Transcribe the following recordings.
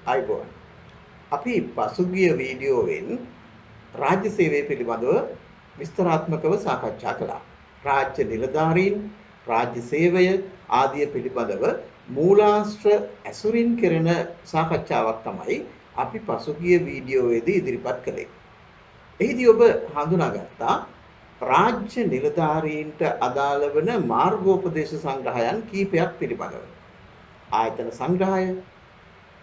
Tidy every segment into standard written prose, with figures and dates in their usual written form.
අයිබෝන් අපි පසුගිය වීඩියෝවෙන් රාජ්‍ය සේවය පිළිබඳව විස්තරාත්මකව සාකච්ඡා කළා. රාජ්‍ය නිලධාරීන්, රාජ්‍ය සේවය ආදිය පිළිබඳව මූලාශ්‍ර ඇසුරින් කෙරෙන සාකච්ඡාවක් තමයි අපි පසුගිය වීඩියෝවේදී ඉදිරිපත් කළේ. එහිදී ඔබ හඳුනාගත්තා රාජ්‍ය නිලධාරීන්ට අදාළ වන මාර්ගෝපදේශ සංග්‍රහයන් කීපයක් පිළිබඳව. ආයතන සංග්‍රහය,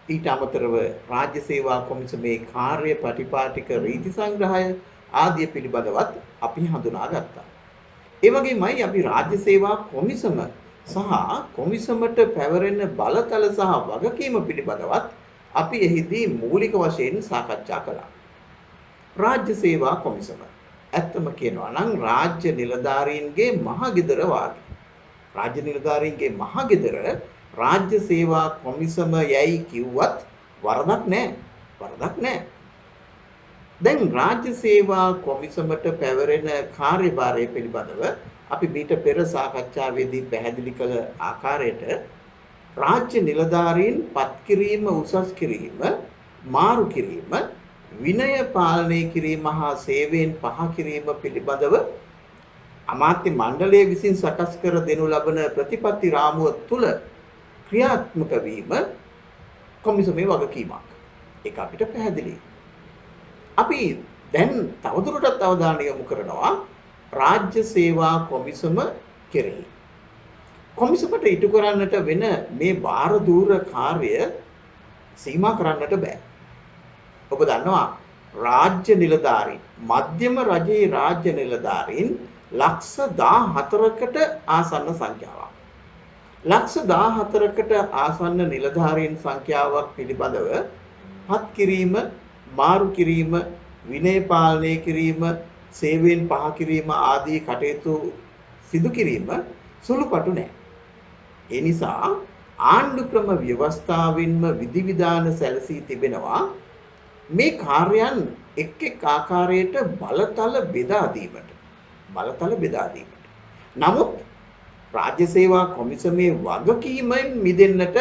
ඊට අමතරව රාජ්‍ය සේවා කොමිසමේ කාර්ය ප්‍රතිපාටික රීති සංග්‍රහය ආදිය පිළිබඳවත් අපි හඳුනාගත්තා. ඒ වගේමයි අපි රාජ්‍ය සේවා කොමිසම සහ කොමිසමට පැවරෙන බලතල සහ වගකීම පිළිබඳවත් අපි එහිදී මූලික වශයෙන් සාකච්ඡා කළා. රාජ්‍ය සේවා කොමිසම ඇත්තම කියනවා නම් රාජ්‍ය නිලධාරීන්ගේ මහගෙදර වාගේ. රාජ්‍ය නිලධාරීන්ගේ මහගෙදර රාජ්‍ය සේවා කොමිසම යයි කිව්වත් වරදක් නැහැ. වරදක් නැහැ. දැන් රාජ්‍ය සේවා කොමිසමට පැවරෙන කාර්යභාරය පිළිබඳව අපි මීට පෙර සාකච්ඡාවේදී පැහැදිලි කළ ආකාරයට රාජ්‍ය නිලධාරීන් පත් කිරීම, උසස් කිරීම, මාරු කිරීම, විනය පාලනය කිරීම හා සේවයෙන් පහ කිරීම පිළිබඳව අමාත්‍ය මණ්ඩලය විසින් සකස් කර දෙනු ලබන ප්‍රතිපත්ති රාමුව තුල ක්‍රියාත්මක වීම කොමිසමේ වගකීමක්. ඒක අපිට පැහැදිලියි. අපි දැන් තවදුරටත් අවධානය යොමු කරනවා රාජ්‍ය සේවා කොමිසම කෙරෙහි. කොමිසමට ඉටු කරන්නට වෙන මේ භාර දූර කාර්ය සීමා කරන්නට බෑ. ඔබ දන්නවා රාජ්‍ය නිලධාරීන්, මධ්‍යම රජයේ රාජ්‍ය නිලධාරීන් ලක්ෂ 14කට ආසන්න සංඛ්‍යාවක්. ලක්ෂ 14කට ආසන්න නිලධාරීන් සංඛ්‍යාවක් පිළිබඳව පත් කිරීම, මාරු කිරීම, විනය පාලනය කිරීම, සේවයෙන් පහ කිරීම ආදී කටයුතු සිදු කිරීම සුළුපටු නෑ. ඒ නිසා ආණ්ඩු ක්‍රම ව්‍යවස්ථාවෙන්ම විධිවිධාන සැලසී තිබෙනවා මේ කාර්යයන් එක් එක් ආකාරයට බලතල බෙදා දීමට. නමුත් රාජ්‍ය සේවා කොමිසමේ වගකීමෙන් මිදෙන්නට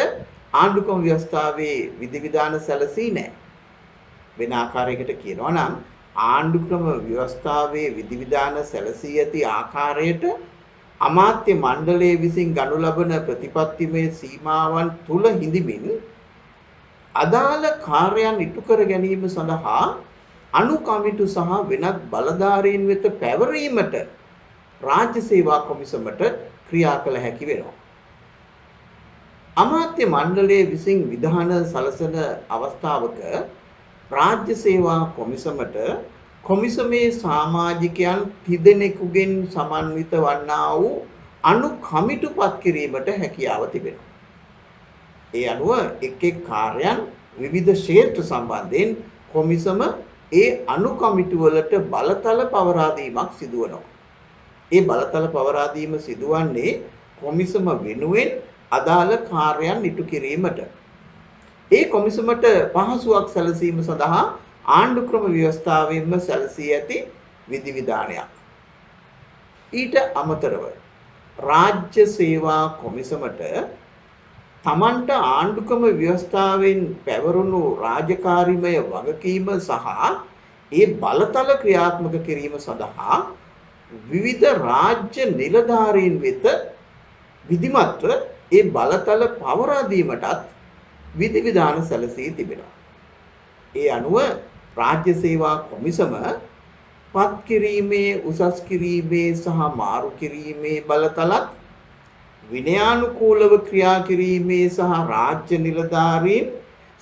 ආණ්ඩු ක්‍රම ව්‍යවස්ථාවේ විධිවිධාන සැලසී නැහැ. වෙන ආකාරයකට කියනවා නම් ආණ්ඩු ක්‍රම ව්‍යවස්ථාවේ විධිවිධාන සැලසී ඇති ආකාරයට අමාත්‍ය මණ්ඩලය විසින් ගනු ලබන ප්‍රතිපත්තිමය සීමාවන් තුල හිඳමින් අදාළ කාර්යයන් ඉටු කර ගැනීම සඳහා අනු කමිටු සහ වෙනත් බලධාරීන් වෙත පැවරීමට රාජ්‍ය සේවා කොමිසමට ක්‍රියා කළ හැකි වෙනවා. අමාත්‍ය මණ්ඩලය විසින් විධාන සලසන අවස්ථාවක රාජ්‍ය සේවා කොමිසමට කොමිසමේ සමාජිකයන් තිදෙනෙකුගෙන් සමන්විත වන්නා වූ අනු කමිටු පත් කිරීමට හැකියාව තිබෙනවා. ඒ අනුව එක් එක් කාර්යයන් විවිධ ක්ෂේත්‍ර සම්බන්ධයෙන් කොමිසම ඒ අනු කමිටු වලට බලතල පවරා දීමක් සිදුවනවා. ඒ බලතල පවරා දීම සිදුවන්නේ කොමිසම වෙනුවෙන් අදාළ කාර්යයන් ඉටු කිරීමට. ඒ කොමිසමට පහසුවක් සැලසීම සඳහා ආණ්ඩු ක්‍රම ව්‍යවස්ථාවෙන්ම සැලසී ඇති විධිවිධානයක්. ඊට අමතරව රාජ්‍ය සේවා කොමිසමට තමන්ට ආණ්ඩු ක්‍රම ව්‍යවස්ථාවෙන් පැවරුණු රාජකාරීමය වගකීම සහ ඒ බලතල ක්‍රියාත්මක කිරීම සඳහා විවිධ රාජ්‍ය නිලධාරීන් වෙත විධිමත්ව ඒ බලතල පවරා දීමටත් විධිවිධාන සැලසී තිබෙනවා. ඒ අනුව රාජ්‍ය සේවා කොමිසම පත් කිරීමේ, උසස් කිරීමේ සහ මාරු කිරීමේ බලතලත්, විනයානුකූලව ක්‍රියා කිරීමේ සහ රාජ්‍ය නිලධාරීන්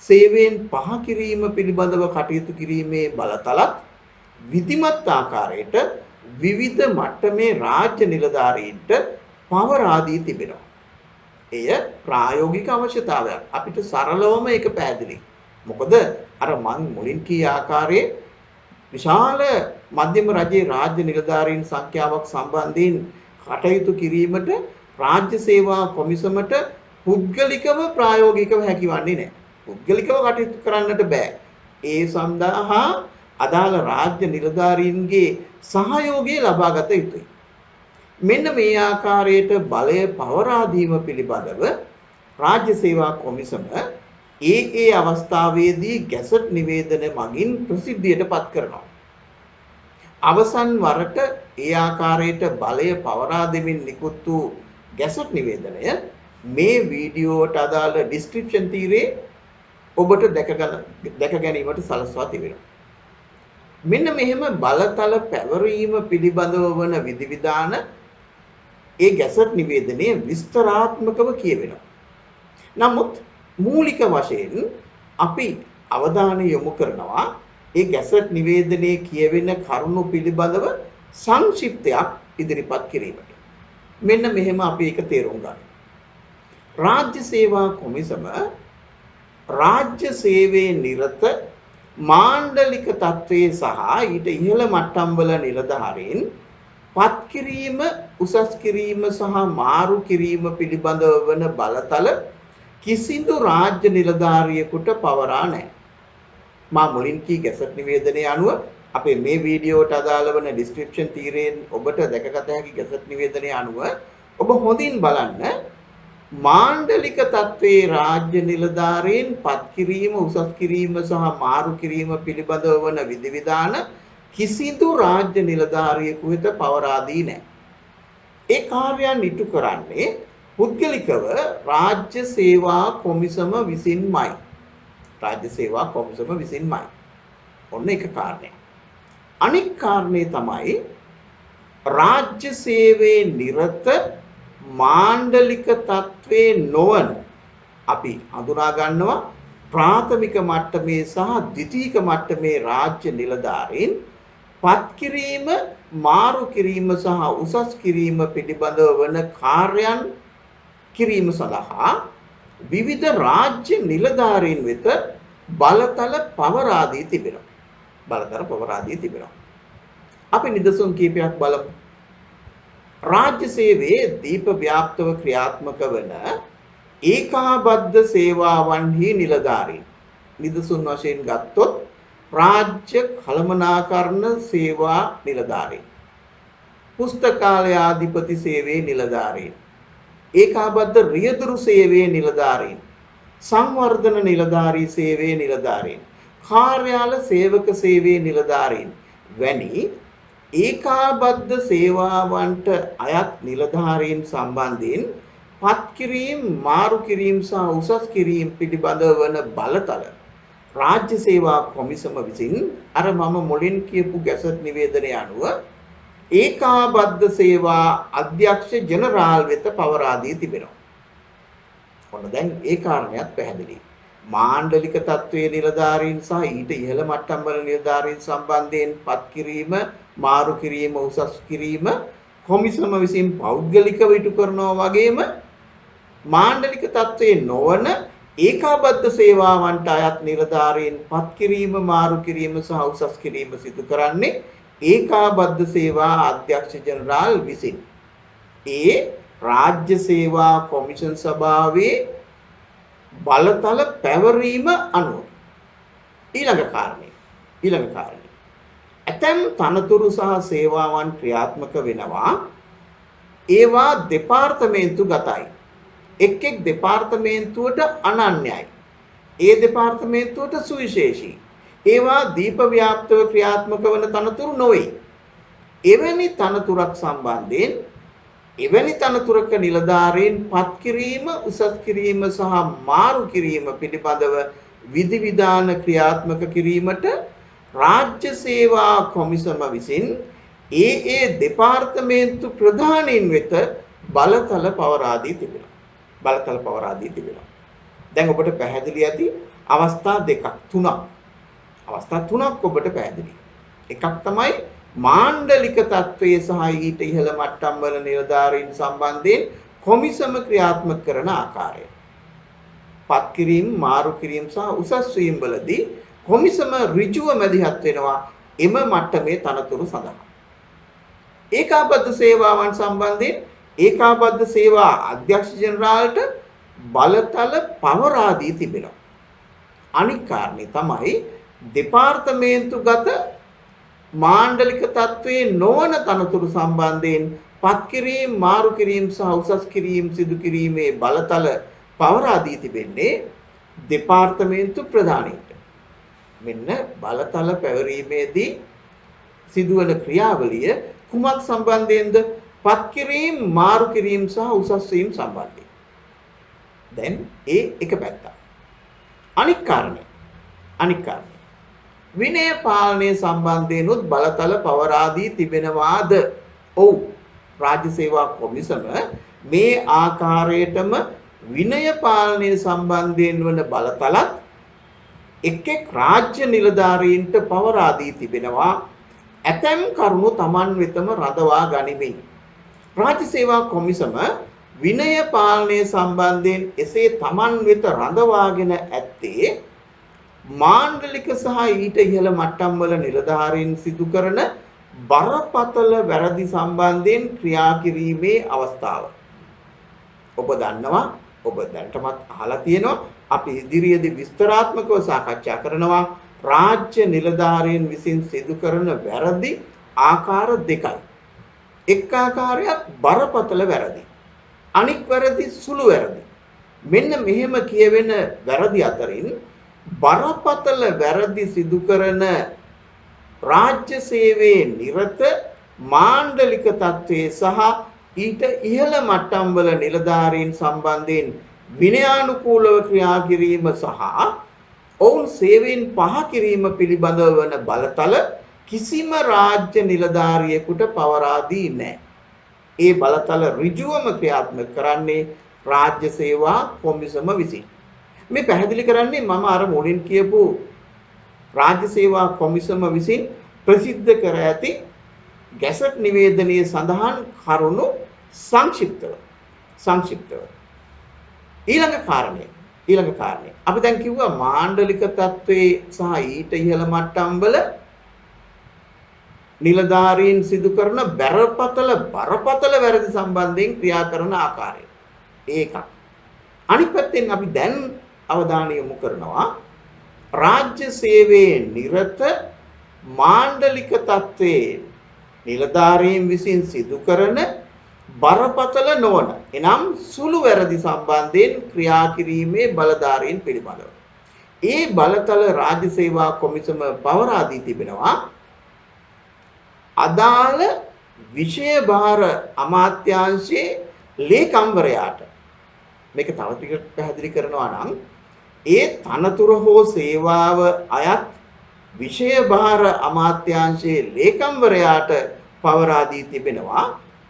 සේවයෙන් පහ කිරීම පිළිබඳව කටයුතු කිරීමේ බලතලත් විධිමත් ආකාරයට විවිධ මට්ටමේ රාජ්‍ය නිලධාරීන්ට පවරා දී තිබෙනවා. එය ප්‍රායෝගික අවශ්‍යතාවයක්. අපිට සරලවම ඒක පැහැදිලි. මොකද අර මං මුලින් කී ආකාරයේ විශාල මධ්‍යම රජයේ රාජ්‍ය නිලධාරීන් සංඛ්‍යාවක් සම්බන්ධයෙන් කටයුතු කිරීමට රාජ්‍ය සේවා කොමිසමට පුද්ගලිකව ප්‍රායෝගිකව හැකිවන්නේ නැහැ. පුද්ගලිකව කටයුතු කරන්නට බෑ. ඒ සඳහා අදාළ රාජ්‍ය නිලධාරීන්ගේ සහයෝගය ලබා ගත යුතුයි. මෙන්න මේ ආකාරයට බලය පවරා දීම පිළිබඳව රාජ්‍ය සේවා කොමිසම ඒ අවස්ථාවේදී ගැසට් නිවේදන මගින් ප්‍රසිද්ධියට පත් කරනවා. අවසන් වරට ඒ ආකාරයට බලය පවරා දෙමින් නිකුත් වූ ගැසට් නිවේදනය මේ වීඩියෝවට අදාළ ඩිස්ක්‍රිප්ෂන් තීරේ ඔබට දැක ගැනීමට සලස්වා තිබෙනවා. මෙන්න මෙහෙම බලතල පැවරීම පිළිබඳව වන විධිවිධාන ඒ ගැසට් නිවේදනයේ විස්තරාත්මකව කියවෙනවා. නමුත් මූලික වශයෙන් අපි අවධානය යොමු කරනවා ඒ ගැසට් නිවේදනයේ කියවෙන කරුණු පිළිබඳව සංක්ෂිප්තයක් ඉදිරිපත් කිරීමට. මෙන්න මෙහෙම අපි ඒක තේරුම් ගන්න. රාජ්‍ය සේවා කොමිසම රාජ්‍ය සේවයේ නිරත මාණ්ඩලික තත්ත්වයේ සහ ඊට ඉහළ මට්ටම් වල නිලධාරීන් පත් කිරීම, උසස් කිරීම සහ මාරු කිරීම පිළිබඳව වන බලතල කිසිදු රාජ්‍ය නිලධාරියෙකුට පවරා නැහැ. මා මුලින් කී ගැසට් නිවේදනයේ අනුව අපේ මේ වීඩියෝවට අදාළ වන ඩිස්ක්‍රිප්ෂන් තීරයෙන් ඔබට දැකගත හැකි ගැසට් නිවේදනයේ අනුව ඔබ හොඳින් බලන්න මාණ්ඩලික තත්ත්වයේ රාජ්‍ය නිලධාරීන් පත් කිරීම, උසස් කිරීම සහ මාරු කිරීම පිළිබඳව වන විධිවිධාන කිසිදු රාජ්‍ය නිලධාරියෙකු වෙත පවරා දී නැහැ. ඒ කාර්යයන් ඉටු කරන්නේ පුද්ගලිකව රාජ්‍ය සේවා කොමිසම විසින්මයි. රාජ්‍ය සේවා කොමිසම විසින්මයි. ඔන්න එක කාරණයක්. අනෙක් කාරණේ තමයි රාජ්‍ය සේවයේ නිරත මාණ්ඩලික තත්ත්වයේ නොවන අපි හඳුනා ගන්නවා ප්‍රාථමික මට්ටමේ සහ ද්විතීයික මට්ටමේ රාජ්‍ය නිලධාරීන් පත් කිරීම, මාරු කිරීම සහ උසස් කිරීම පිළිබඳව වන කාර්යයන් කිරීම සඳහා විවිධ රාජ්‍ය නිලධාරීන් වෙත බලතල පවරා දී තිබෙනවා. බලතල පවරා දී තිබෙනවා. අපි නිදසුන් කීපයක් බලමු. රාජ්‍ය සේවයේ දීප ව්‍යාප්තව ක්‍රියාත්මක වන ඒකාබද්ධ සේවාවන්හි නිලධාරීන් නිදසුන් වශයෙන් ගත්තොත් රාජ්‍ය කළමනාකරණ සේවා නිලධාරීන්, පුස්තකාලයාධිපති සේවයේ නිලධාරීන්, ඒකාබද්ධ රියදුරු සේවයේ නිලධාරීන්, සංවර්ධන නිලධාරී සේවයේ නිලධාරීන්, කාර්යාල සේවක සේවයේ නිලධාරීන් වැනි ඒකාබද්ධ සේවාවන්ට අයත් නිලධාරීන් සම්බන්ධයෙන් පත් කිරීම, මාරු කිරීම සහ උසස් කිරීම පිළිබඳව වන බලතල රාජ්‍ය සේවා කොමිසම විසින් අර මම මුලින් කියපු ගැසට් නිවේදනය අනුව ඒකාබද්ධ සේවා අධ්‍යක්ෂ ජෙනරාල් වෙත පවරා දී තිබෙනවා. ඔන්න දැන් ඒ කාරණයක් පැහැදිලියි. මාණ්ඩලික තත්ත්වයේ නිලධාරීන් සහ ඊට ඉහළ මට්ටම් වල නිලධාරීන් සම්බන්ධයෙන් පත් කිරීම, මාරු කිරීම, උසස් කිරීම කොමිසම විසින් පෞද්ගලිකව ඉටු කරනවා වගේම මාණ්ඩලික තත්ත්වයේ නොවන ඒකාබද්ධ සේවාවන්ට අයත් නිලධාරීන් පත් කිරීම, මාරු කිරීම සහ උසස් කිරීම සිදු කරන්නේ ඒකාබද්ධ සේවා අධ්‍යක්ෂ ජෙනරාල් විසින්. ඒ රාජ්‍ය සේවා කොමිෂන් සභාවේ බලතල පැවරීම අනුව. ඊළඟ කාරණේ ඇතැම් තනතුරු සහ සේවාවන් ක්‍රියාත්මක වෙනවා. ඒවා දෙපාර්තමේන්තු ගතයි. එක් දෙපාර්තමේන්තුවට අනන්‍යයි. ඒ දෙපාර්තමේන්තුවට සුවිශේෂී. ඒවා දීප ව්‍යාප්තව ක්‍රියාත්මක වන තනතුරු නොවේ. එවැනි තනතුරක් සම්බන්ධයෙන් එවැනි තනතුරක නිලධාරීන් පත් කිරීම, උසස් කිරීම සහ මාරු කිරීම පිළිබඳව විධිවිධාන ක්‍රියාත්මක කිරීමට රාජ්‍ය සේවා කොමිසම විසින් ඒ දෙපාර්තමේන්තු ප්‍රධානීන් වෙත බලතල පවරා දී තිබෙනවා. දැන් ඔබට පැහැදිලි ඇති අවස්ථා තුනක් ඔබට පැහැදිලි. එකක් තමයි මාණ්ඩලික තත්ත්වයේ සහ ඊට ඉහළ මට්ටම් වල නිලධාරීන් සම්බන්ධයෙන් කොමිසම ක්‍රියාත්මක කරන ආකාරය. පත් කිරීම, මාරු කිරීම සහ උසස් වීම වලදී කොමිසම ඍජුව මැදිහත් වෙනවා එම මට්ටමේ තනතුරු සඳහා. ඒකාබද්ධ සේවාවන් සම්බන්ධයෙන් ඒකාබද්ධ සේවා අධ්‍යක්ෂ ජෙනරාල්ට බලතල පවරා දී තිබෙනවා. අනික් කාරණේ තමයි දෙපාර්තමේන්තුගත මාණ්ඩලික තත්ත්වයේ නොවන තනතුරු සම්බන්ධයෙන් පත් කිරීම, මාරු කිරීම සහ උසස් කිරීම සිදු කිරීමේ බලතල පවරා දී තිබෙන්නේ දෙපාර්තමේන්තු ප්‍රධානීන්ට. මෙන්න බලතල පැවරීමේදී සිදුවන ක්‍රියාවලිය කුමක් සම්බන්ධයෙන්ද? පත් කිරීම, මාරු කිරීම සහ උසස් වීම සම්බන්ධයෙන්. දැන් ඒ එක පැත්තක්. අනික් කාරණේ විනය පාලනය සම්බන්ධයෙන්ුත් බලතල පවරා දී තිබෙනවාද? ඔව්. රාජ්‍ය සේවා කොමිසම මේ ආකාරයටම විනය පාලනය සම්බන්ධයෙන් වන බලතලත් එක් රාජ්‍ය නිලධාරීන්ට පවරා දී තිබෙනවා. ඇතැම් කරුණු Taman වෙතම රඳවා ගනිමින්. රාජ්‍ය සේවා කොමිසම විනය පාලනය සම්බන්ධයෙන් එසේ Taman වෙත රඳවාගෙන ඇත්තේ මාණ්ඩලික සහ ඊට ඉහළ මට්ටම් වල නිලධාරීන් සිදු කරන බරපතල වැරදි සම්බන්ධයෙන් ක්‍රියා කිරීමේ අවස්ථාව. ඔබ දන්නවා, ඔබ දැනටමත් අහලා තියෙනවා, අපි ඉදිරියේදී විස්තරාත්මකව සාකච්ඡා කරනවා රාජ්‍ය නිලධාරීන් විසින් සිදු කරන වැරදි ආකාර දෙකයි. එක් ආකාරයක් බරපතල වැරදි. අනික් වැරදි සුළු වැරදි. මෙන්න මෙහෙම කියවෙන වැරදි අතරින් බරපතල වැරදි සිදු කරන රාජ්‍ය සේවයේ නිරත මාණ්ඩලික තත්ත්වයේ සහ ඊට ඉහළ මට්ටම් වල නිලධාරීන් සම්බන්ධයෙන් විනයානුකූලව ක්‍රියා කිරීම සහ ඔවුන් සේවයෙන් පහ කිරීම පිළිබඳව වන බලතල කිසිම රාජ්‍ය නිලධාරියෙකුට පවරා දී නැහැ. ඒ බලතල ඍජුවම ක්‍රියාත්මක කරන්නේ රාජ්‍ය සේවා කොමිසම විසින්. මේ පැහැදිලි කරන්නේ මම අර මුලින් කියපු රාජ්‍ය සේවා කොමිසම විසින් ප්‍රසිද්ධ කර ඇති ගැසට් නිවේදනයේ සඳහන් කරුණු සංක්ෂිප්තව. ඊළඟ කාරණේ අපි දැන් කිව්වා මාණ්ඩලික තත්ත්වයේ සහ ඊට ඉහළ මට්ටම් වල නිලධාරීන් සිදු කරන බරපතල වැරදි සම්බන්ධයෙන් ක්‍රියා කරන ආකාරය. ඒකක්. අනිත් පැත්තෙන් අපි දැන් අවධානය යොමු කරනවා රාජ්‍ය සේවයේ නිරත මාණ්ඩලික තත්ත්වයේ නිලධාරීන් විසින් සිදු කරන බරපතල නොවන එනම් සුළු වැරදි සම්බන්ධයෙන් ක්‍රියා කිරීමේ බලධාරීන් පිළිබඳව. ඒ බලතල රාජ්‍ය සේවා කොමිසම පවරා දී තිබෙනවා අදාළ විෂය භාර අමාත්‍යාංශයේ ලේකම්වරයාට. මේක තව ටිකක් පැහැදිලි කරනවා නම් ඒ තනතුර හෝ සේවාව අයත් විෂය භාර අමාත්‍යාංශයේ ලේකම්වරයාට පවරා දී තිබෙනවා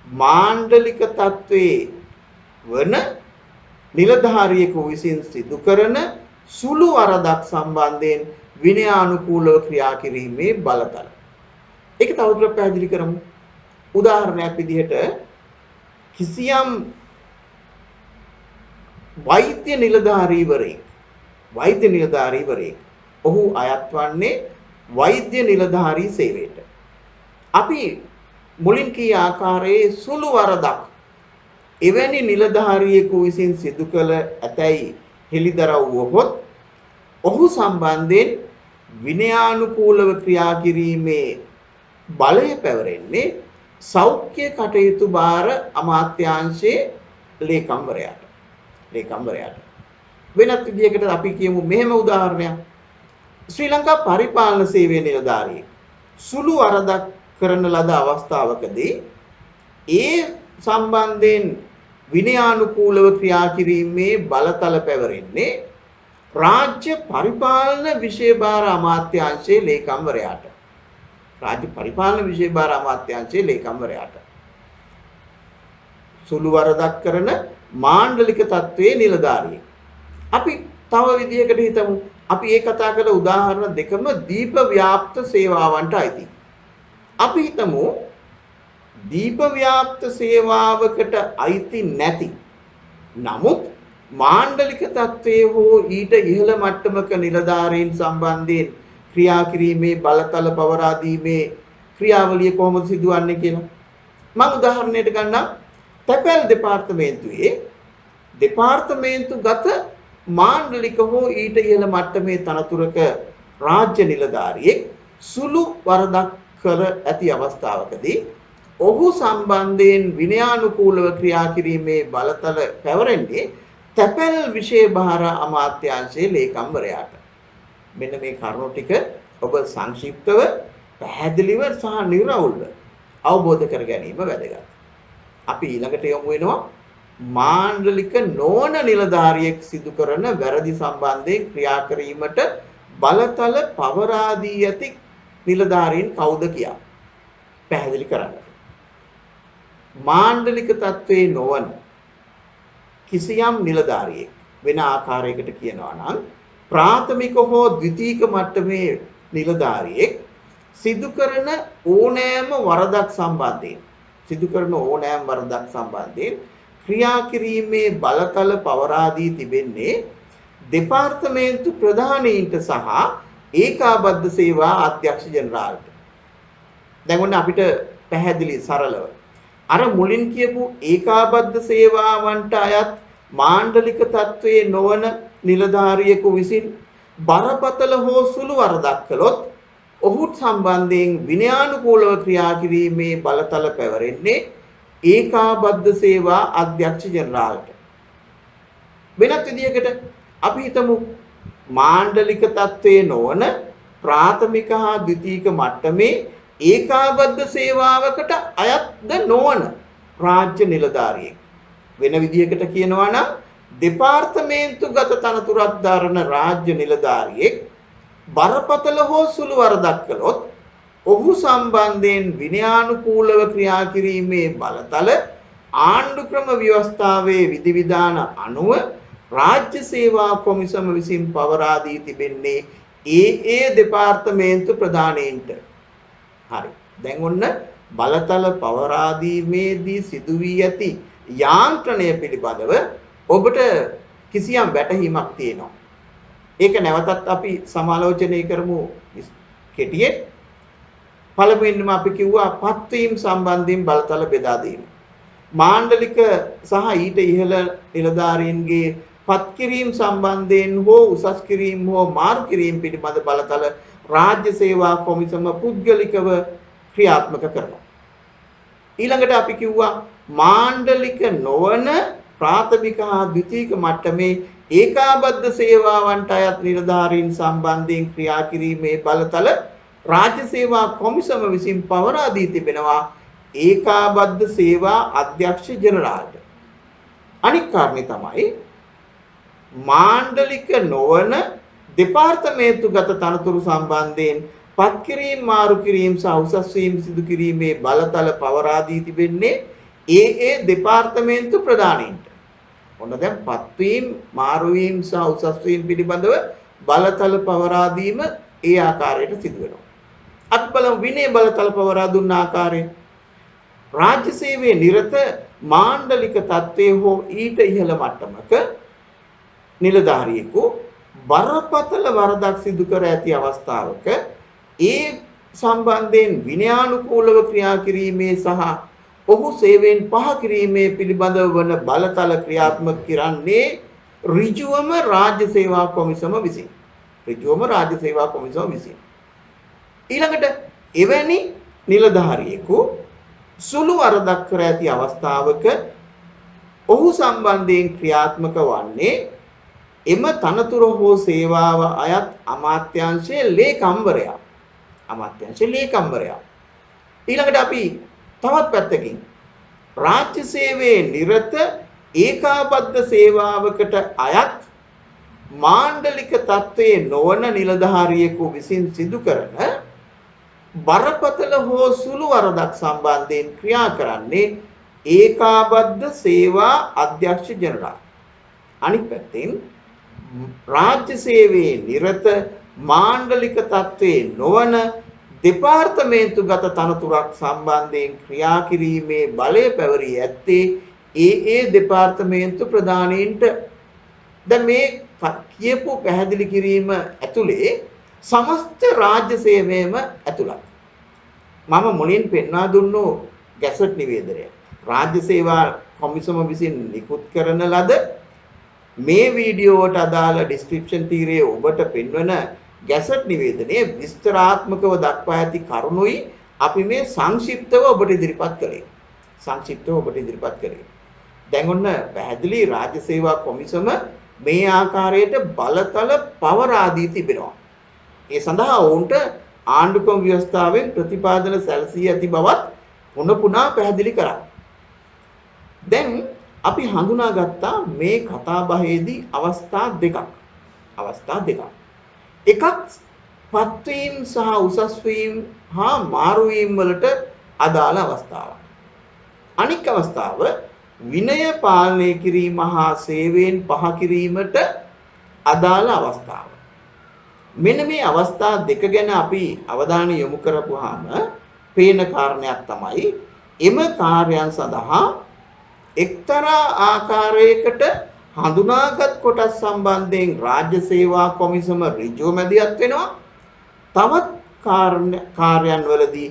මාණ්ඩලික තත්ත්වයේ වන නිලධාරියෙකු විසින් සිදු කරන සුළු වරදක් සම්බන්ධයෙන් විනයානුකූලව ක්‍රියා කිරීමේ බලතල. ඒක තවදුරටත් පැහැදිලි කරමු. උදාහරණයක් විදිහට කිසියම් වෛද්‍ය නිලධාරීවරයෙක් ඔහු අයත් වන්නේ වෛද්‍ය නිලධාරී සේවයට. අපි මුලින් කී ආකාරයේ සුළු වරදක් එවැනි නිලධාරියෙකු විසින් සිදු කළ ඇතැයි හෙළිදරව් වුවහොත් ඔහු සම්බන්ධයෙන් විනයානුකූලව ක්‍රියා කිරීමේ බලය පැවරෙන්නේ සෞඛ්‍ය කටයුතු භාර අමාත්‍යාංශයේ ලේකම්වරයාට. වෙනත් විදිහකට අපි කියමු මෙහෙම උදාහරණයක්. ශ්‍රී ලංකා පරිපාලන සේවයේ නිලධාරියෙක් සුළු වරදක් කරන ලද අවස්ථාවකදී ඒ සම්බන්ධයෙන් විනයානුකූලව ක්‍රියා කිරීමේ බලතල පැවරෙන්නේ රාජ්‍ය පරිපාලන විෂය භාර අමාත්‍යාංශයේ ලේකම්වරයාට. සුළු වරදක් කරන මාණ්ඩලික තත්ත්වයේ නිලධාරියෙක්. අපි තව විදිහකට හිතමු. අපි ඒ කතා කළ උදාහරණ දෙකම දීප ව්‍යාප්ත සේවාවන්ට අයිති. අපි හිතමු දීප ව්‍යාප්ත සේවාවකට අයිති නැති නමුත් මාණ්ඩලික තත්ත්වයේ හෝ ඊට ඉහළ මට්ටමක නිලධාරීන් සම්බන්ධයෙන් ක්‍රියා කිරීමේ බලතල පවරා දීමේ ක්‍රියාවලිය කොහොමද සිදුවන්නේ කියලා. මම උදාහරණයක් ගන්නම්. තැපැල් දෙපාර්තමේන්තුවේ දෙපාර්තමේන්තුගත මාණ්ඩලික හෝ ඊට ඉහළ මට්ටමේ තනතුරක රාජ්‍ය නිලධාරියෙක් සුළු වරදක් කර ඇති අවස්ථාවකදී ඔහු සම්බන්ධයෙන් විනයානුකූලව ක්‍රියා කිරීමේ බලතල පැවරෙන්නේ තැපැල් විශේෂභාර අමාත්‍යාංශයේ ලේකම්වරයාට. මෙන්න මේ කරුණු ටික ඔබ සංක්ෂිප්තව පැහැදිලිව සහ නිර්වෘල්ව අවබෝධ කර ගැනීම වැදගත්. අපි ඊළඟට යමු වෙනවා මාණ්ඩලික නොවන නිලධාරියෙක් සිදු කරන වැරදි සම්බන්ධයෙන් ක්‍රියා කිරීමට බලතල පවරා දී ඇති නිලධාරීන් කවුද කියා පැහැදිලි කරන්න. මාණ්ඩලික තත්ත්වයේ නොවන කිසියම් නිලධාරියෙක් වෙන ආකාරයකට කියනවා නම් ප්‍රාථමික හෝ ද්විතීක මට්ටමේ නිලධාරියෙක් සිදු කරන ඕනෑම වරදක් සම්බන්ධයෙන් ක්‍රියා කිරීමේ බලතල පවරා දී තිබෙන්නේ දෙපාර්තමේන්තු ප්‍රධානීන්ට සහ ඒකාබද්ධ සේවා අධ්‍යක්ෂ ජනරාල්ට. දැන් ඔන්න අපිට පැහැදිලි සරලව අර මුලින් කියපු ඒකාබද්ධ සේවාවන්ට අයත් මාණ්ඩලික තත්ත්වයේ නොවන නිලධාරියෙකු විසින් බරපතල හෝ සුළු වරදක් කළොත් ඔහු සම්බන්ධයෙන් විනයානුකූලව ක්‍රියා කිරීමේ බලතල පැවරෙන්නේ ඒකාබද්ධ සේවා අධ්‍යක්ෂ ජනරාල්ට. වෙනත් විදිහකට අපි හිතමු මාණ්ඩලික තත්ත්වයේ නොවන ප්‍රාථමික හා ද්විතීක මට්ටමේ ඒකාබද්ධ සේවාවකට අයත්ද නොවන රාජ්‍ය නිලධාරියෙක්. වෙන විදිහකට කියනවා නම් දෙපාර්තමේන්තුගත තනතුරක් දරන රාජ්‍ය නිලධාරියෙක් බරපතල හෝ සුළු වරදක් කළොත් ඔහු සම්බන්ධයෙන් විනයානුකූලව ක්‍රියා කිරීමේ බලතල ආණ්ඩු ක්‍රම ව්‍යවස්ථාවේ විධිවිධාන අනුව රාජ්‍ය සේවා කොමිසම විසින් පවරා දී තිබෙන්නේ ඒ දෙපාර්තමේන්තු ප්‍රධානීන්ට. හරි. දැන් ඔන්න බලතල පවරා දීමේදී සිදු වී ඇති යාන්ත්‍රණය පිළිබඳව ඔබට කිසියම් වැටහීමක් තියෙනවා. ඒක නැවතත් අපි සමාලෝචනය කරමු කෙටියෙන්. පළමුවෙන්ම අපි කිව්වා පත්වීම් සම්බන්ධයෙන් බලතල බෙදා දීම. මාණ්ඩලික සහ ඊට ඉහළ නිලධාරීන්ගේ පත් කිරීම සම්බන්ධයෙන් හෝ උසස් කිරීම හෝ මාරු කිරීම පිළිබඳ බලතල රාජ්‍ය සේවා කොමිසම පුද්ගලිකව ක්‍රියාත්මක කරනවා. ඊළඟට අපි කිව්වා මාණ්ඩලික නොවන ප්‍රාථමික හා ද්විතීක මට්ටමේ ඒකාබද්ධ සේවාවන්ට අයත් නිලධාරීන් සම්බන්ධයෙන් ක්‍රියා කිරීමේ බලතල රාජ්‍ය සේවා කොමිසම විසින් පවරා දී තිබෙනවා ඒකාබද්ධ සේවා අධ්‍යක්ෂ ජනරාල්ට. අනික් කාරණේ තමයි මාණ්ඩලික නොවන දෙපාර්තමේන්තුගත තනතුරු සම්බන්ධයෙන් පත් කිරීම මාරු කිරීම සහ උසස් වීම සිදු කිරීමේ බලතල පවරා දී තිබෙන්නේ ඒ දෙපාර්තමේන්තු ප්‍රධානීන්ට. ඔන්න දැන් පත්වීම මාරු වීම සහ උසස් වීම පිළිබඳව බලතල පවරා දීම ඒ ආකාරයට සිදු වෙනවා. අපි බලමු විනය බලතල පවරා දුන්න ආකාරය. රාජ්‍ය සේවයේ නිරත මාණ්ඩලික තත්ත්වයේ හෝ ඊට ඉහළ මට්ටමක නිලධාරියෙකු බරපතල වරදක් සිදු කර ඇති අවස්ථාවක ඒ සම්බන්ධයෙන් විනයානුකූලව ක්‍රියා කිරීමේ සහ ඔහු සේවයෙන් පහ කිරීමේ පිළිබඳව වන බලතල ක්‍රියාත්මක කරන්නේ ඍජුවම රාජ්‍ය සේවා කොමිසම විසින්. ඊළඟට එවැනි නිලධාරියෙකු සුළු වරදක් කර ඇති අවස්ථාවක ඔහු සම්බන්ධයෙන් ක්‍රියාත්මක වන්නේ එම තනතුර හෝ සේවාව අයත් අමාත්‍යාංශයේ ලේකම්වරයා. ඊළඟට අපි තවත් පැත්තකින් රාජ්‍ය සේවයේ නිරත ඒකාබද්ධ සේවාවකට අයත් මාණ්ඩලික තත්ත්වයේ නොවන නිලධාරියෙකු විසින් සිදු කරන බරපතල හෝ සුළු වරදක් සම්බන්ධයෙන් ක්‍රියා කරන්නේ ඒකාබද්ධ සේවා අධ්‍යක්ෂ ජනරාල්. අනිත් පැත්තෙන් රාජ්‍ය සේවයේ නිරත මාණ්ඩලික තත්ත්වයේ නොවන දෙපාර්තමේන්තුගත තනතුරක් සම්බන්ධයෙන් ක්‍රියා කිරීමේ බලය පැවරී ඇත්තේ ඒ දෙපාර්තමේන්තු ප්‍රධානීන්ට. දැන් මේ කියපු පැහැදිලි කිරීම ඇතුලේ සමස්ත රාජ්‍ය සේවයම ඇතුළත්. මම මුලින් පෙන්වා දුන්නු ගැසට් නිවේදනය රාජ්‍ය සේවා කොමිසම විසින් නිකුත් කරන ලද මේ වීඩියෝවට අදාළ ඩිස්ක්‍රිප්ෂන් තීරයේ ඔබට පෙන්වන ගැසට් නිවේදනයේ විස්තරාත්මකව දක්වා ඇති කරුණුයි අපි මේ සංක්ෂිප්තව ඔබට ඉදිරිපත් කළේ. සංක්ෂිප්තව ඔබට ඉදිරිපත් කළේ. දැන් ඔන්න පැහැදිලි රාජ්‍ය සේවා කොමිසම මේ ආකාරයට බලතල පවරා දී තිබෙනවා. ඒ සඳහා ඔවුන්ට ආණ්ඩුක්‍රම ව්‍යවස්ථාවෙන් ප්‍රතිපාදන සැලසී ඇති බවත් පුනා පැහැදිලි කරා. දැන් අපි හඳුනාගත්තා මේ කතාබහේදී අවස්ථා දෙකක්. අවස්ථා දෙකක්. එකක් පත්වීම් සහ උසස් වීම හා මාරු වීම වලට අදාළ අවස්ථාවක්. අනික් අවස්ථාව විනය පාලනය කිරීම හා සේවයෙන් පහ කිරීමට අදාළ අවස්ථාව. මෙන්න මේ අවස්ථා දෙක ගැන අපි අවධානය යොමු කරපුවාම පේන කාරණයක් තමයි එම කාර්යයන් සඳහා එක්තරා ආකාරයකට හඳුනාගත් කොටස් සම්බන්ධයෙන් රාජ්‍ය සේවා කොමිසම ඍජුව මැදිහත් වෙනවා. තවත් කාර්යයන් වලදී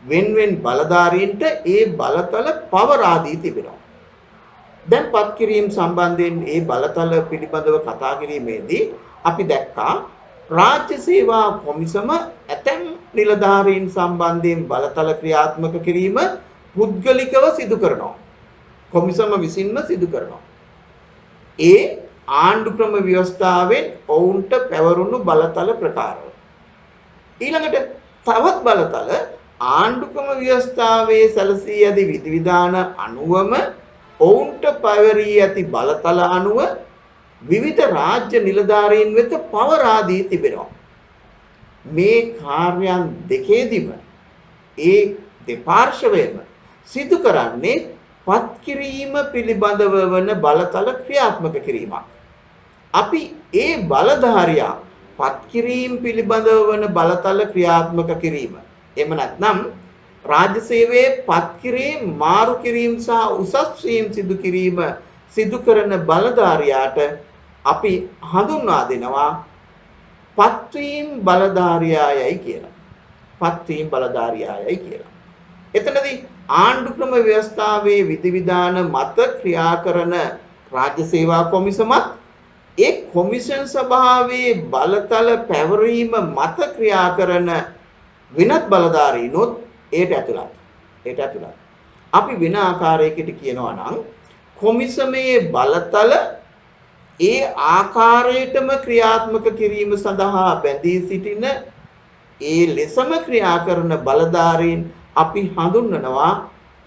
වෙන්වෙන් බලධාරීන්ට ඒ බලතල පවරා දී තිබෙනවා. දැන් පත් කිරීම සම්බන්ධයෙන් ඒ බලතල පිළිබඳව කතා කිරීමේදී අපි දැක්කා රාජ්‍ය සේවා කොමිසම ඇතැම් නිලධාරීන් සම්බන්ධයෙන් බලතල ක්‍රියාත්මක කිරීම පුද්ගලිකව සිදු කරනවා. කොමිසම විසින්ම සිදු කරනවා. ඒ ආණ්ඩුක්‍රම ව්‍යවස්ථාවෙන් ඔවුන්ට පැවරුණු බලතල ප්‍රකාරවල. ඊළඟට තවත් බලතල ආණ්ඩුක්‍රම ව්‍යවස්ථාවේ සැලසී ඇති විධිවිධාන අනුවම ඔවුන්ට පැවරී ඇති බලතල අනුව විවිධ රාජ්‍ය නිලධාරීන් වෙත පවරා දී තිබෙනවා. මේ කාර්යයන් දෙකේදීම ඒ දෙපාර්ශවයම සිදු කරන්නේ පත් කිරීම පිළිබඳව වන බලතල ක්‍රියාත්මක කිරීමක්. අපි ඒ බලධාරියා පත් කිරීම පිළිබඳව වන බලතල ක්‍රියාත්මක කිරීම. එහෙම නැත්නම් රාජ්‍ය සේවයේ පත් කිරීම, මාරු කිරීම සහ උසස් වීම සිදු කිරීම සිදු කරන බලධාරියාට අපි හඳුන්වා දෙනවා පත්වීම් බලධාරියායයි කියලා. පත්වීම් බලධාරියායයි කියලා. එතනදී ආණ්ඩුක්‍රම ව්‍යවස්ථාවේ විධිවිධාන මත ක්‍රියා කරන රාජ්‍ය සේවා කොමිසමත් ඒ කොමිෂන් සභාවේ බලතල පැවරීම මත ක්‍රියා කරන වෙනත් බලධාරීනොත් ඒට ඇතුළත්. ඒට ඇතුළත්. අපි වෙන ආකාරයකට කියනවා නම් කොමිසමේ බලතල ඒ ආකාරයටම ක්‍රියාත්මක කිරීම සඳහා බැඳී සිටින ඒ ලෙසම ක්‍රියා කරන බලධාරීන් අපි හඳුන්වනවා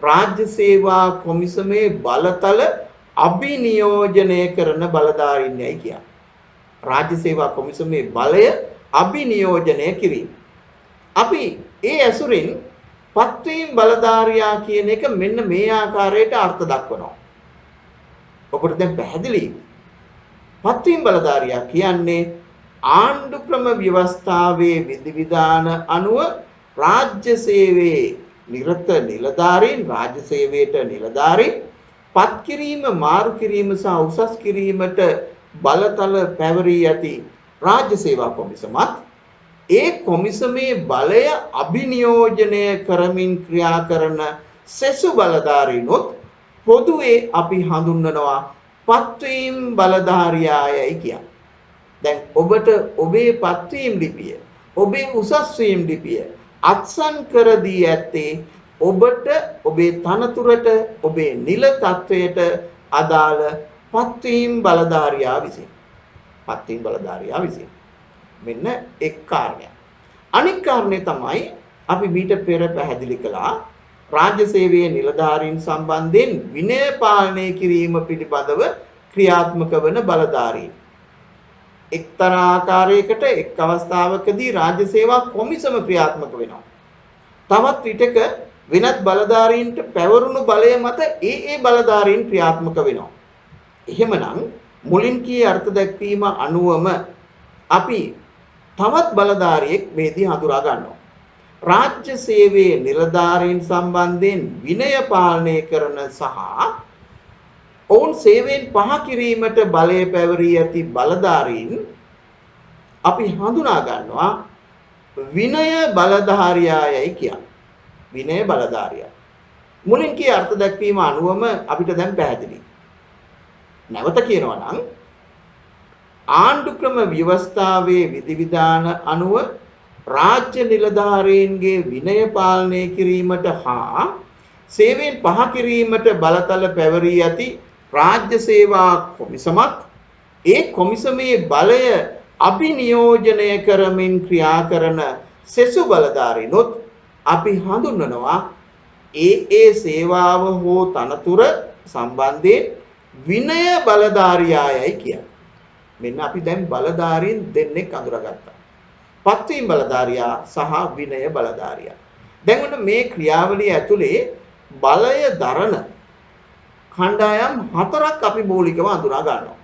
රාජ්‍ය සේවා කොමිසමේ බලතල අභිනියෝජනය කරන බලධාරීන්යයි කියන්නේ. රාජ්‍ය සේවා කොමිසමේ බලය අභිනියෝජනය කිරීම. අපි ඒ ඇසුරින් පත්වීම් බලධාරියා කියන එක මෙන්න මේ ආකාරයට අර්ථ දක්වනවා. ඔබට දැන් පැහැදිලි. පත්වීම් බලධාරියා කියන්නේ ආණ්ඩුක්‍රම ව්‍යවස්ථාවේ විධිවිධාන අනුව රාජ්‍ය සේවයේ නිරත නිලධාරීන්, රාජ්‍ය සේවයට නිලධාරීන් පත් කිරීම, මාරු කිරීම සහ උසස් කිරීමට බලතල පැවරී ඇති රාජ්‍ය සේවා කොමිසමත් ඒ කොමිසමේ බලය අභිනියෝජනය කරමින් ක්‍රියා කරන සෙසු බලධාරීනොත් පොදුවේ අපි හඳුන්වනවා පත්වීම් බලධාරියායයි කියන්නේ. දැන් ඔබට ඔබේ පත්වීම් ලිපිය, ඔබේ උසස් වීම ලිපිය අත්සන් කර දී ඇත්තේ ඔබට ඔබේ තනතුරට, ඔබේ නිල තත්වයට අදාළ පත්වීම් බලධාරියා විසින්. පත්වීම් බලධාරියා විසින්. මෙන්න එක් කාරණයක්. අනික් කාරණේ තමයි අපි මීට පෙර පැහැදිලි කළා රාජ්‍ය සේවයේ නිලධාරීන් සම්බන්ධයෙන් විනය පාලනය කිරීම පිළිබඳව ක්‍රියාත්මක වන බලධාරීන්. එක්තරා ආකාරයකට එක් අවස්ථාවකදී රාජ්‍ය සේවා කොමිසම ක්‍රියාත්මක වෙනවා. තවත් විටක වෙනත් බලධාරීන්ට පැවරුණු බලය මත ඒ බලධාරීන් ක්‍රියාත්මක වෙනවා. එහෙමනම් මුලින් කී අර්ථ දැක්වීම අනුවම අපි තවත් බලධාරියෙක් මේදී හඳුනා ගන්නවා. රාජ්‍ය සේවයේ නිලධාරීන් සම්බන්ධයෙන් විනය පාලනය කරන සහ ඔවුන් සේවයෙන් පහ කිරීමට බලය පැවරී ඇති බලධාරීන් අපි හඳුනා ගන්නවා විනය බලධාරියායයි කියන්නේ. විනය බලධාරියා. මුලින් කී අර්ථ දැක්වීම අනුවම අපිට දැන් පැහැදිලි. නැවත කියනවා නම් ආණ්ඩු ක්‍රම ව්‍යවස්ථාවේ විධිවිධාන අනුව රාජ්‍ය නිලධාරීන්ගේ විනය පාලනය කිරීමට හා සේවයෙන් පහ කිරීමට බලතල පැවරී ඇති රාජ්‍ය සේවා කොමිසමක් ඒ කොමිසමේ බලය අභිනියෝජනය කරමින් ක්‍රියා කරන සෙසු බලධාරීනොත් අපි හඳුන්වනවා ඒ සේවාව හෝ තනතුර සම්බන්ධයෙන් විනය බලධාරියායයි කියන්නේ. මෙන්න අපි දැන් බලධාරීන් දෙන්නෙක් අඳුරගත්තා. පත්වීම් බලධාරියා සහ විනය බලධාරියා. දැන් ඔන්න මේ ක්‍රියාවලිය ඇතුලේ බලය දරන කණ්ඩායම් හතරක් අපි මූලිකව අඳුනා ගන්නවා.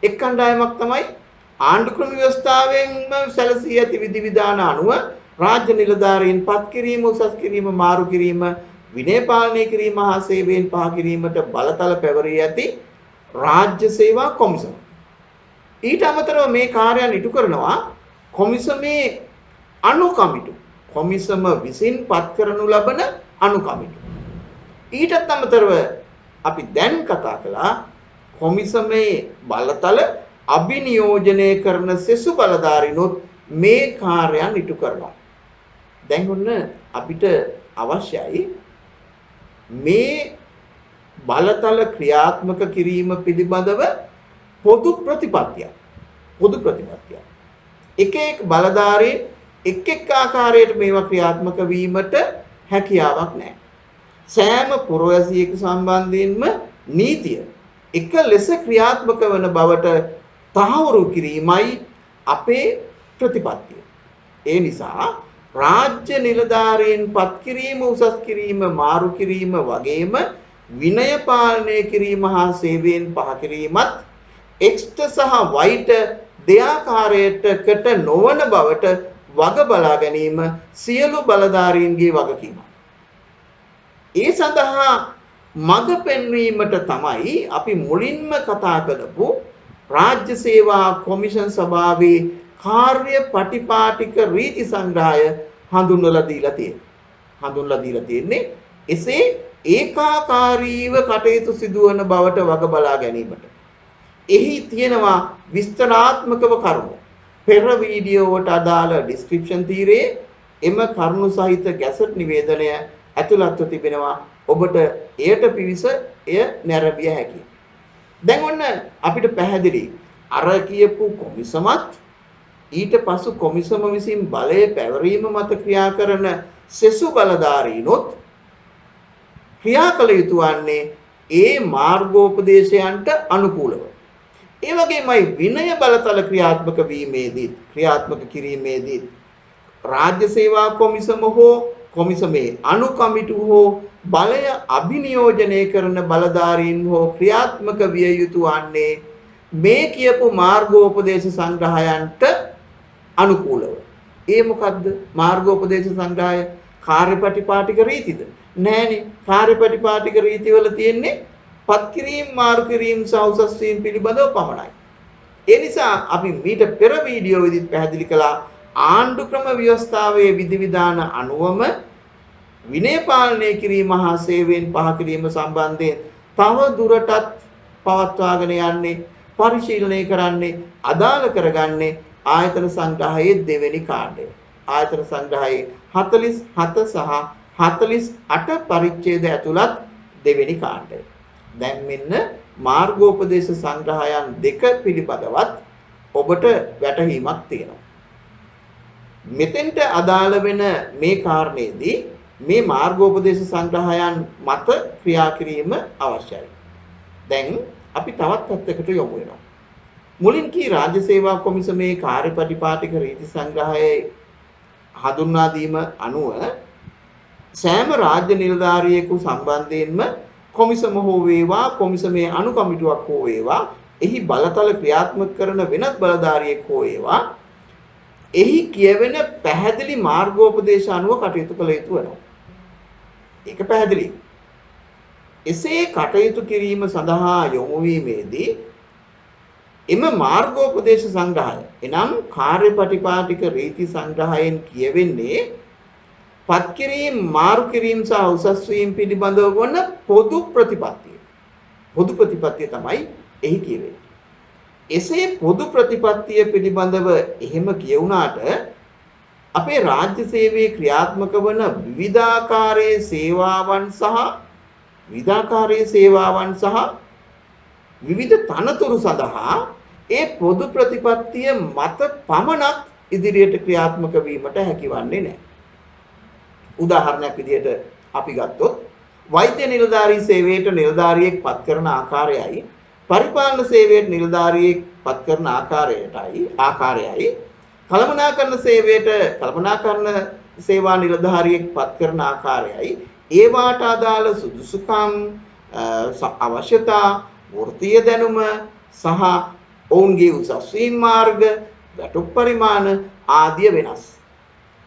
එක් කණ්ඩායමක් තමයි ආණ්ඩු ක්‍රම ව්‍යවස්ථාවෙන්ම සැලසී ඇති විධිවිධාන අනුව රාජ්‍ය නිලධාරීන් පත් කිරීම, උසස් කිරීම, මාරු කිරීම, විනය පාලනය කිරීම හා සේවයෙන් පහ කිරීමට බලතල පැවරී ඇති රාජ්‍ය සේවා කොමිසම. ඊට අමතරව මේ කාර්යයන් ඉටු කරනවා කොමිසමේ අනු කමිටු. කොමිසම විසින් පත් කරනු ලබන අනු කමිටු. ඊටත් අමතරව අපි දැන් කතා කළා කොමිසමේ බලතල අභිනියෝජනය කරන සෙසු බලධාරීනොත් මේ කාර්යයන් ඉටු කරනවා. දැන් ඔන්න අපිට අවශ්‍යයි මේ බලතල ක්‍රියාත්මක කිරීම පිළිබඳව පොදු ප්‍රතිපත්තියක්. එක එක බලධාරීන් එක් ආකාරයට මේවා ක්‍රියාත්මක වීමට හැකියාවක් නැහැ. සෑම පුරවැසියෙකු සම්බන්ධයෙන්ම නීතිය එක ලෙස ක්‍රියාත්මක වන බවට තහවුරු කිරීමයි අපේ ප්‍රතිපත්තිය. ඒ නිසා රාජ්‍ය නිලධාරීන් පත් කිරීම, උසස් කිරීම, මාරු කිරීම වගේම විනය පාලනය කිරීම හා සේවයෙන් පහ කිරීමත් එක්ස්ට සහ වයිට දෙආකාරයකට නොවන බවට වග බලා ගැනීම සියලු බලධාරීන්ගේ වගකීමයි. ඒ සඳහා මඟ පෙන්වීමට තමයි අපි මුලින්ම කතා කරපු රාජ්‍ය සේවා කොමිෂන් සභාවේ කාර්ය පටිපාටික රීති සංග්‍රහය හඳුන්වලා දීලා තියෙන්නේ එසේ ඒකාකාරීව කටයුතු සිදුවන බවට වග බලා ගැනීමට. එහි තියෙනවා විස්තරාත්මකව කරුණු. පෙර වීඩියෝවට අදාළ ඩිස්ක්‍රිප්ෂන් තීරයේ එම කරුණු සහිත ගැසට් නිවේදනය ඇතුළත්ව තිබෙනවා. ඔබට එයට පිවිස එය නැරඹිය හැකියි. දැන් ඔන්න අපිට පැහැදිලි අර කියපු කොමිසමත් ඊට පසු කොමිසම විසින් බලය පැවරීම මත ක්‍රියා කරන සෙසු බලධාරීනොත් ක්‍රියා කළ යුතු වන්නේ ඒ මාර්ගෝපදේශයන්ට අනුකූලව. ඒ වගේමයි විනය බලතල ක්‍රියාත්මක කිරීමේදී රාජ්‍ය සේවා කොමිසම හෝ කොමිසමේ අනු කමිටු හෝ බලය අභිනියෝජනය කරන බලධාරීන් හෝ ක්‍රියාත්මක විය යුතු වන්නේ මේ කියපු මාර්ගෝපදේශ සංග්‍රහයන්ට අනුකූලව. ඒ මොකද්ද මාර්ගෝපදේශ සංග්‍රහය? කාර්යපටිපාටික රීතිද? නෑනේ. කාර්යපටිපාටික රීතිවල තියෙන්නේ පත් කිරීම, මාරු කිරීම සහ උසස් වීම පිළිබඳව පමණයි. ඒ නිසා අපි මීට පෙර වීඩියෝවේදී පැහැදිලි කළා ආණ්ඩු ක්‍රම ව්‍යවස්ථාවේ විධිවිධාන අනුවම විනය පාලනය කිරීම හා සේවයෙන් පහ කිරීම සම්බන්ධයෙන් තව දුරටත් පවත්වාගෙන යන්නේ, පරිශීලනය කරන්නේ, අදාළ කරගන්නේ ආයතන සංග්‍රහයේ දෙවෙනි කාණ්ඩය. ආයතන සංග්‍රහයේ 47 සහ 48 පරිච්ඡේද ඇතුළත් දෙවෙනි කාණ්ඩය. දැන් මෙන්න මාර්ගෝපදේශ සංග්‍රහයන් දෙක පිළිබඳවත් ඔබට වැටහීමක් තියෙනවා. මෙතෙන්ට අදාළ වෙන මේ කාරණේදී මේ මාර්ගෝපදේශ සංග්‍රහයන් මත ක්‍රියා කිරීම අවශ්‍යයි. දැන් අපි තවත් පැත්තකට යමු වෙනවා. මුලින් කී රාජ්‍ය සේවා කොමිසමේ කාර්යපටිපාටික රීති සංග්‍රහයේ හඳුන්වා දීම අනුව සෑම රාජ්‍ය නිලධාරියෙකු සම්බන්ධයෙන්ම කොමිසම හෝ වේවා, කොමිසමේ අනු කමිටුවක් හෝ වේවා, එහි බලතල ක්‍රියාත්මක කරන වෙනත් බලධාරියෙක් හෝ වේවා, එහි කියවෙන පැහැදිලි මාර්ගෝපදේශ අනුව කටයුතු කළ යුතු වෙනවා. ඒක පැහැදිලි. එසේ කටයුතු කිරීම සඳහා යොමු වීමේදී එම මාර්ගෝපදේශ සංග්‍රහය එනම් කාර්යපටිපාටික රීති සංග්‍රහයෙන් කියවෙන්නේ පත් කිරීම, මාරු කිරීම සහ උසස් වීම පිළිබඳව වන පොදු ප්‍රතිපත්තිය. පොදු ප්‍රතිපත්තිය තමයි එහි කියවෙන්නේ. එසේ පොදු ප්‍රතිපත්තිය පිළිබඳව එහෙම කියුණාට අපේ රාජ්‍ය සේවයේ ක්‍රියාත්මක වන විවිධාකාරයේ සේවාවන් සහ විවිධ තනතුරු සඳහා ඒ පොදු ප්‍රතිපත්තිය මත පමණක් ඉදිරියට ක්‍රියාත්මක වීමට හැකිවන්නේ නැහැ. උදාහරණයක් විදිහට අපි ගත්තොත් වෛද්‍ය නිලධාරී සේවයට නිලධාරියෙක් පත් කරන ආකාරයයි පරිපාලන සේවයට නිලධාරියෙක් පත් කරන ආකාරයයි කළමනාකරණ සේවයට කළමනාකරණ සේවා නිලධාරියෙක් පත් කරන ආකාරයයි ඒවාට අදාළ සුදුසුකම් අවශ්‍යතා වෘත්තීය දැනුම සහ ඔවුන්ගේ උසස් වීම මාර්ග වැටුප් පරිමාණ ආදිය වෙනස්.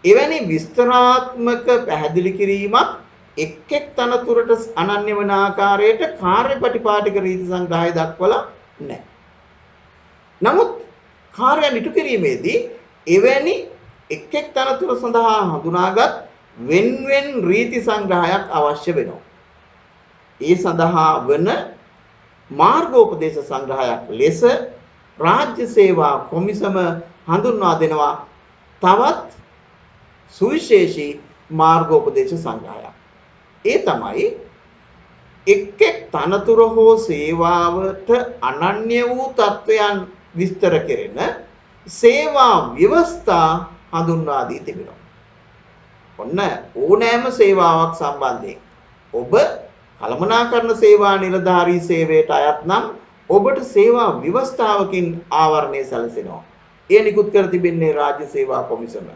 එවැනි විස්තරාත්මක පැහැදිලි කිරීමක් එක් එක් තනතුරට අනන්‍ය වන ආකාරයට කාර්යපටිපාටික රීති සංග්‍රහය දක්වලා නැහැ. නමුත් කාර්යයන් ඉටු කිරීමේදී එවැනි එක් එක් තනතුර සඳහා හඳුනාගත් වෙන්වෙන් රීති සංග්‍රහයක් අවශ්‍ය වෙනවා. ඒ සඳහා වන මාර්ගෝපදේශ සංග්‍රහයක් ලෙස රාජ්‍ය සේවා කොමිසම හඳුන්වා දෙනවා තවත් සුවිශේෂී මාර්ගෝපදේශ සංග්‍රහයක්. ඒ තමයි එක් එක් තනතුර හෝ සේවාවට අනන්‍ය වූ තත්වයන් විස්තර කෙරෙන සේවා ව්‍යවස්ථා හඳුන්වා දී තිබෙනවා. ඔන්න ඕනෑම සේවාවක් සම්බන්ධයෙන් ඔබ කළමනාකරණ සේවා නිලධාරී සේවයට අයත් නම් ඔබට සේවා ව්‍යවස්ථාවකින් ආවරණය සැලසෙනවා. එය නිකුත් කර තිබෙන්නේ රාජ්‍ය සේවා කොමිසම.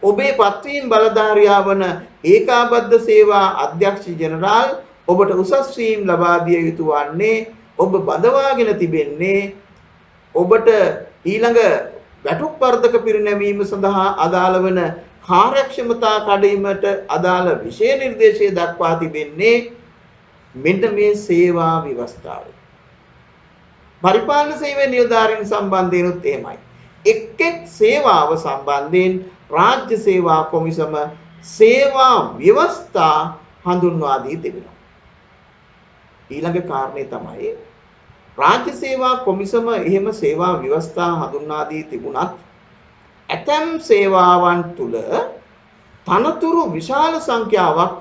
ඔබේ පත්වීම් බලධාරියා වන ඒකාබද්ධ සේවා අධ්‍යක්ෂ ජෙනරාල් ඔබට උසස් වීම් ලබා දිය යුතු වන්නේ ඔබ බඳවාගෙන තිබෙන්නේ ඔබට ඊළඟ වැටුප් වර්ධක පිරිනැමීම සඳහා අදාළ වන කාර්යක්ෂමතා කඩීමට අදාළ විශේෂ නිර්දේශය දක්වා තිබෙන්නේ මෙන්න මේ සේවා ව්‍යවස්ථාව. පරිපාලන සේවයේ නිලධාරීන් සම්බන්ධයෙන්ුත් එහෙමයි. එක් එක් සේවාව සම්බන්ධයෙන් රාජ්‍ය සේවා කොමිසම සේවා ව්‍යවස්ථා හඳුන්වා දී තිබෙනවා. ඊළඟ කාරණේ තමයි රාජ්‍ය සේවා කොමිසම එහෙම සේවා ව්‍යවස්ථා හඳුන්වා දී තිබුණත් ඇතැම් සේවාවන් තුල තනතුරු විශාල සංඛ්‍යාවක්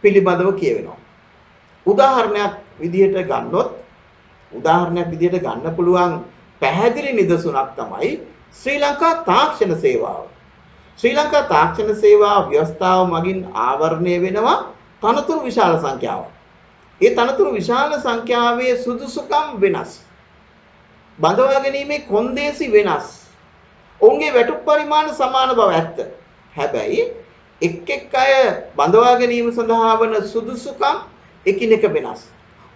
පිළිබඳව කියවෙනවා. උදාහරණයක් විදිහට ගන්න පුළුවන් පැහැදිලි නිදසුනක් තමයි ශ්‍රී ලංකා තාක්ෂණ සේවාව. ශ්‍රී ලංකා තාක්ෂණ සේවා ව්‍යවස්ථාව මගින් ආවරණය වෙනවා තනතුරු විශාල සංඛ්‍යාවක්. ඒ තනතුරු විශාල සංඛ්‍යාවේ සුදුසුකම් වෙනස්. බඳවා ගැනීමේ කොන්දේසි වෙනස්. ඔවුන්ගේ වැටුප් පරිමාණ සමාන බව ඇත්ත. හැබැයි එක් එක් අය බඳවා ගැනීම සඳහා වන සුදුසුකම් එකිනෙක වෙනස්.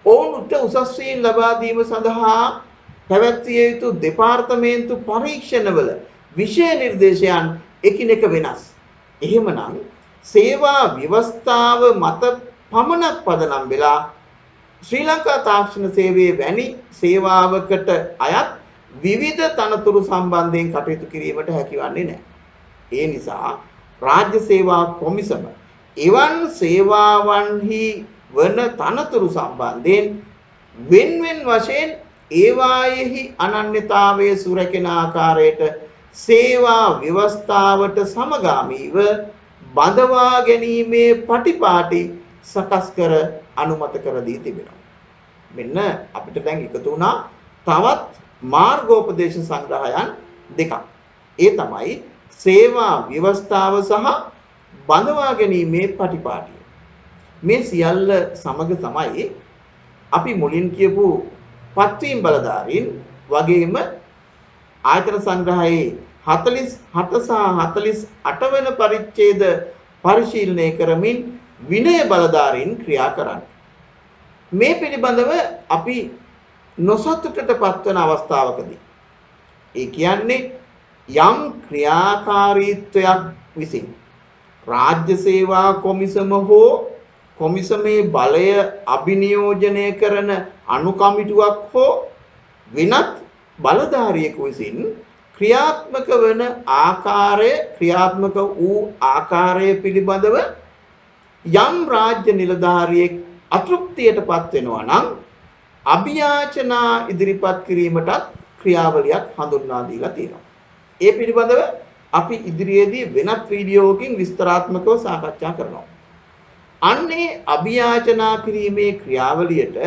ඔවුන්ට උසස් වීම ලබා දීම සඳහා පැවැත්විය යුතු දෙපාර්තමේන්තු පරීක්ෂණවල විශේෂ නිර්දේශයන් එකිනෙක වෙනස්. එහෙමනම් සේවා ව්‍යවස්ථාව මත පමණක් පදනම් වෙලා ශ්‍රී ලංකා තාක්ෂණ සේවයේ වැනි සේවාවකට අයත් විවිධ තනතුරු සම්බන්ධයෙන් කටයුතු කිරීමට හැකිවන්නේ නැහැ. ඒ නිසා රාජ්‍ය සේවා කොමිසම එවන් සේවාවන්හි වන තනතුරු සම්බන්ධයෙන් වෙන්වෙන් වශයෙන් ඒවායෙහි අනන්‍යතාවයේ සුරැකෙන ආකාරයට සේවා ව්‍යවස්ථාවට සමගාමීව බඳවා ගැනීමේ පටිපාටි සකස් කර අනුමත කර දී තිබෙනවා. මෙන්න අපිට දැන් එකතු වුණා තවත් මාර්ගෝපදේශ සංග්‍රහයන් දෙකක්. ඒ තමයි සේවා ව්‍යවස්ථාව සහ බඳවා ගැනීමේ පටිපාටිය. මේ සියල්ල සමග තමයි අපි මුලින් කියපු පත්වීම් බලධාරීන් වගේම ආයතන සංග්‍රහයේ 47 සහ 48 වෙනි පරිච්ඡේද පරිශීලනය කරමින් විනය බලධාරීන් ක්‍රියා කරන්නේ. මේ පිළිබඳව අපි නොසතුටට පත්වන අවස්ථාවකදී ඒ කියන්නේ යම් ක්‍රියාකාරීත්වයක් විසින් රාජ්‍ය සේවා කොමිසම හෝ කොමිසමේ බලය අභිනියෝජනය කරන අනුකමිටුවක් හෝ වෙනත් බලධාරියෙකු විසින් ක්‍රියාත්මක වූ ආකාරය පිළිබඳව යම් රාජ්‍ය නිලධාරියෙක් අතෘප්තියටපත් වෙනවා නම් අභියාචනා ඉදිරිපත් කිරීමටත් ක්‍රියාවලියක් හඳුන්වා දීලා තියෙනවා. ඒ පිළිබඳව අපි ඉදිරියේදී වෙනත් වීඩියෝකින් විස්තරාත්මකව සාකච්ඡා කරනවා. අන්නේ අභියාචනා කිරීමේ ක්‍රියාවලියට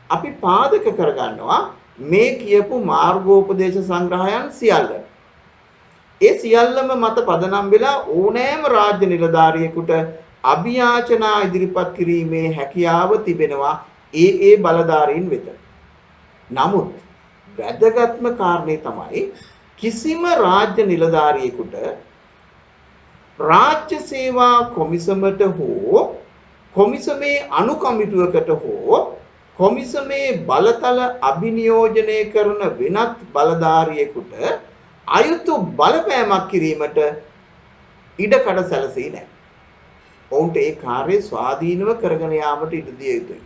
අපි පාදක කරගන්නවා මේ කියපු මාර්ගෝපදේශ සංග්‍රහයන් සියල්ල. ඒ සියල්ලම මත පදනම් වෙලා ඕනෑම රාජ්‍ය නිලධාරියෙකුට අභියාචනා ඉදිරිපත් කිරීමේ හැකියාව තිබෙනවා ඒ බලධාරීන් වෙත. නමුත් වැදගත්ම කාරණේ තමයි කිසිම රාජ්‍ය නිලධාරියෙකුට රාජ්‍ය සේවා කොමිසමට හෝ කොමිසමේ අනු කමිටුවකට හෝ කොමිසමේ බලතල අභිනියෝජනය කරන වෙනත් බලධාරියෙකුට අයුතු බලපෑමක් කිරීමට ඉඩකඩ සැලසී නැහැ. ඔවුන්ට ඒ කාර්යය ස්වාධීනව කරගෙන යාමට ඉඩ දිය යුතුයි.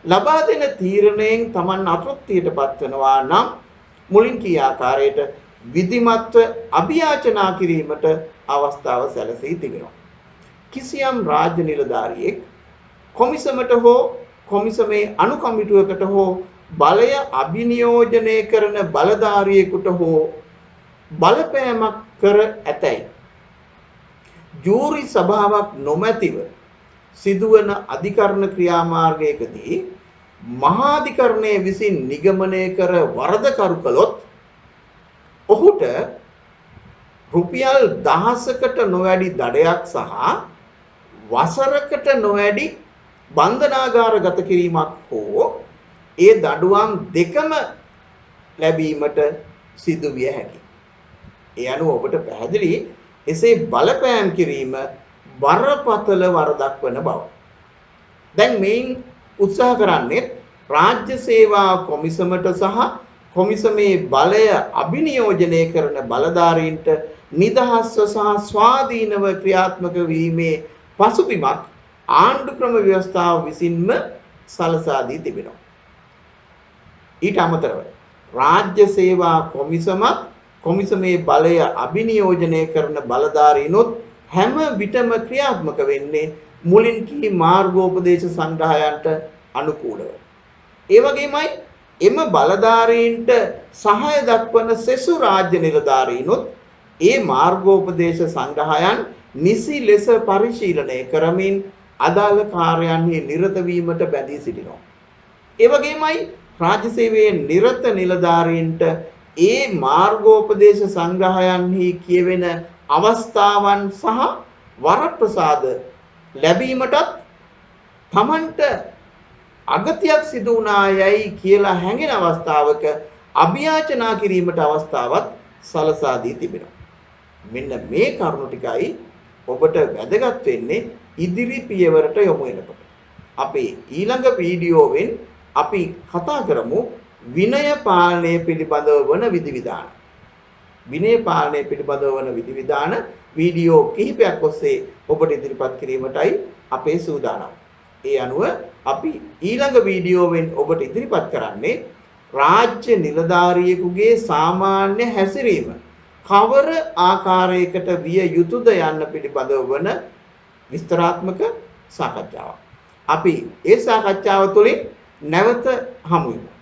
ලබා දෙන තීරණයෙන් Taman අතෘප්තියටපත් වෙනවා නම් මුලින් කී ආකාරයට විධිමත්ව අභියාචනා කිරීමට අවස්ථාව සැලසී තිබෙනවා. කිසියම් රාජ්‍ය නිලධාරියෙක් කොමිසමට හෝ කොමිසමේ අනු කමිටුවකට හෝ බලය අභිනියෝජනය කරන බලධාරියෙකුට හෝ බලපෑමක් කර ඇතැයි ජූරි සභාවක් නොමැතිව සිදුවන අධිකරණ ක්‍රියාමාර්ගයකදී මහාධිකරණයේ විසින් නිගමනය කර වරදකරු කළොත් ඔහුට රුපියල් 1000කට නොවැඩි දඩයක් සහ වසරකට නොවැඩි බන්ධනාගාරගත කිරීමක් හෝ ඒ දඬුවම් දෙකම ලැබීමට සිදු විය හැකියි. ඒ අනුව ඔබට පැහැදිලි එසේ බලපෑම් කිරීම බරපතල වරදක් වන බව. දැන් මේන් උත්සාහ කරන්නේ රාජ්‍ය සේවා කොමිසමට සහ කොමිසමේ බලය අභිනියෝජනය කරන බලධාරීන්ට නිදහස්ව සහ ස්වාධීනව ක්‍රියාත්මක වීමේ පසුබිමක් ආණ්ඩු ක්‍රම ව්‍යවස්ථාව විසින්ම සලසා දී තිබෙනවා. ඊට අමතරව රාජ්‍ය සේවා කොමිසමත් කොමිසමේ බලය අභිනියෝජනය කරන බලධාරීනොත් හැම විටම ක්‍රියාත්මක වෙන්නේ මුලින් කී මාර්ගෝපදේශ සංග්‍රහයන්ට අනුකූලව. ඒ වගේමයි එම බලධාරීන්ට සහාය දක්වන සෙසු රාජ්‍ය නිලධාරීනොත් ඒ මාර්ගෝපදේශ සංග්‍රහයන් නිසි ලෙස පරිශීලනය කරමින් අදාළ කාර්යයන්හි නිරත වීමට බැඳී සිටිනවා. ඒ වගේමයි රාජ්‍ය සේවයේ නිරත නිලධාරීන්ට ඒ මාර්ගෝපදේශ සංග්‍රහයන්හි කියවෙන අවස්ථාවන් සහ වරප්‍රසාද ලැබීමටත් තමන්ට අගතියක් සිදු වුණා යයි කියලා හැඟෙන අවස්ථාවක අභියාචනා කිරීමට අවස්ථාවක් සලසා දී තිබෙනවා. මෙන්න මේ කරුණු ටිකයි ඔබට වැදගත් වෙන්නේ ඉදිරි පියවරට යොමු වෙනකොට. අපේ ඊළඟ වීඩියෝවෙන් අපි කතා කරමු විනය පාලනය පිළිබඳව වන විධිවිධාන. විනය පාලනය පිළිබඳව වන විධිවිධාන වීඩියෝ කිහිපයක් ඔස්සේ ඔබට ඉදිරිපත් කිරීමටයි අපේ සූදානම්. ඒ අනුව අපි ඊළඟ වීඩියෝවෙන් ඔබට ඉදිරිපත් කරන්නේ රාජ්‍ය නිලධාරියෙකුගේ සාමාන්‍ය හැසිරීම කවර ආකාරයකට විය යුතුද යන්න පිළිබඳව වන විස්තරාත්මක සාකච්ඡාවක්. අපි ඒ සාකච්ඡාව තුළින් නැවත හමු වෙමු.